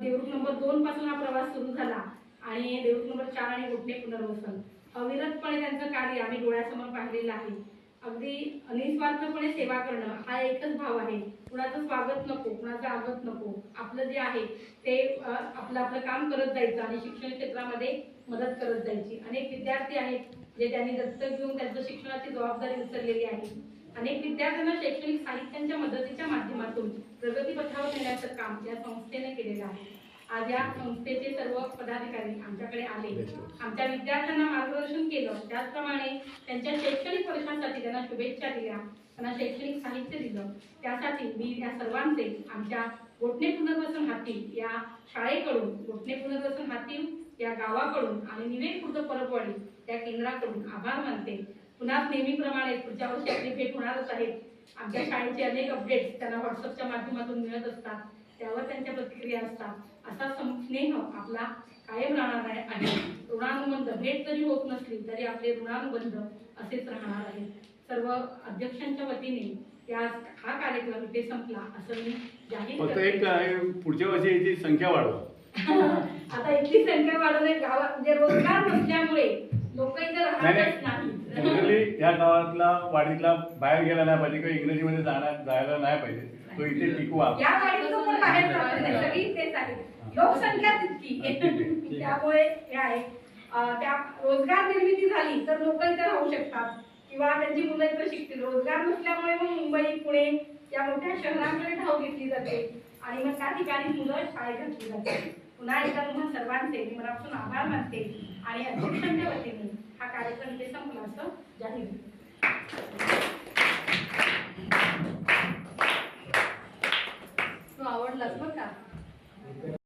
Devrukh number 2 पासून हा प्रवास सुरू झाला आणि देवरुख नंबर 4 आणि घोटणे पुनर्वसन अविरतपणे त्यांचं कार्य आम्ही डोळ्यासमोर पाहिलेलं आहे। अगदी निस्वार्थपणे सेवा करणं हा एकच भाव आहे। कुणाचं स्वागत नको, कुणाचं आगत नको, आपलं जे आहे ते आपलं आपलं काम करत जायचं आणि शिक्षण क्षेत्रामध्ये मदत करत जायची। अनेक विद्यार्थी आहेत जे त्यांनी दत्तक घेऊन त्यांचं शिक्षणाची जबाबदारी उचललेली आहे। अनेक विद्यार्थ्यांना शैक्षणिक साहित्यांच्या मदतीच्या माध्यमातून प्रगतीपथावर नेण्याचं काम या संस्थेने केलेलं आहे। आज या संस्थेचे सर्व पदाधिकारी आमच्याकडे आले, आमच्या विद्यार्थ्यांना मार्गदर्शन केलं, त्याचप्रमाणे त्यांच्या शैक्षणिक वर्षांसाठी त्यांना शुभेच्छा दिल्या, त्यांना शैक्षणिक साहित्य दिलं। त्यासाठी मी या सर्वांचे आमच्या घोटणे पुनर्वसन हाती या शाळेकडून, घोटणे पुनर्वसन हाती या गावाकडून आणि निवे खुर्द परबवाडी या केंद्राकडून आभार मानते। पुन्हा नेहमीप्रमाणे पुढच्या वर्षी आपली भेट होणारच आहे। आमच्या शाळेचे अनेक अपडेट्स त्यांना व्हॉट्सअपच्या माध्यमातून मिळत असतात, त्यावर त्यांच्या प्रतिक्रिया असतात। असा स्नेह आपला कायम राहणार आहे। ऋणानुबंध भेट जरी होत नसली तरी आपले ऋणानुबंध असेच राहणार आहे। सर्व अध्यक्षांच्या वतीने या हा कार्यक्रम इथे संपला असं मी जाहीर करते। एक पुढच्या वर्षी याची संख्या वाढवा। आता इतकी संख्या वाढवणे गावात म्हणजे रोजगार नसल्यामुळे लोक इथे राहतच नाही। जनरली या गावातला वाडीतला बाहेर गेला नाही पाहिजे किंवा इंग्रजीमध्ये जायला नाही पाहिजे, तो इथे टिकवा। या वाडीतून पण बाहेर जात नाही, सगळी तेच आहे, लोकसंख्या तितकी त्यामुळे हे आहे। त्या रोजगार निर्मिती झाली तर लोक इथे राहू शकतात किंवा त्यांची मुलं इथे शिकतील। रोजगार नसल्यामुळे मग मुंबई, पुणे या मोठ्या शहरांकडे धाव घेतली जाते आणि मग त्या ठिकाणी मुलं शाळेत घातली जाते। पुन्हा एकदा तुम्हा सर्वांचे मी मनापासून आभार मानते आणि अध्यक्षांच्या वतीने हा कार्यक्रम इथे संपला असं जाहीर आवडलाच बरं का।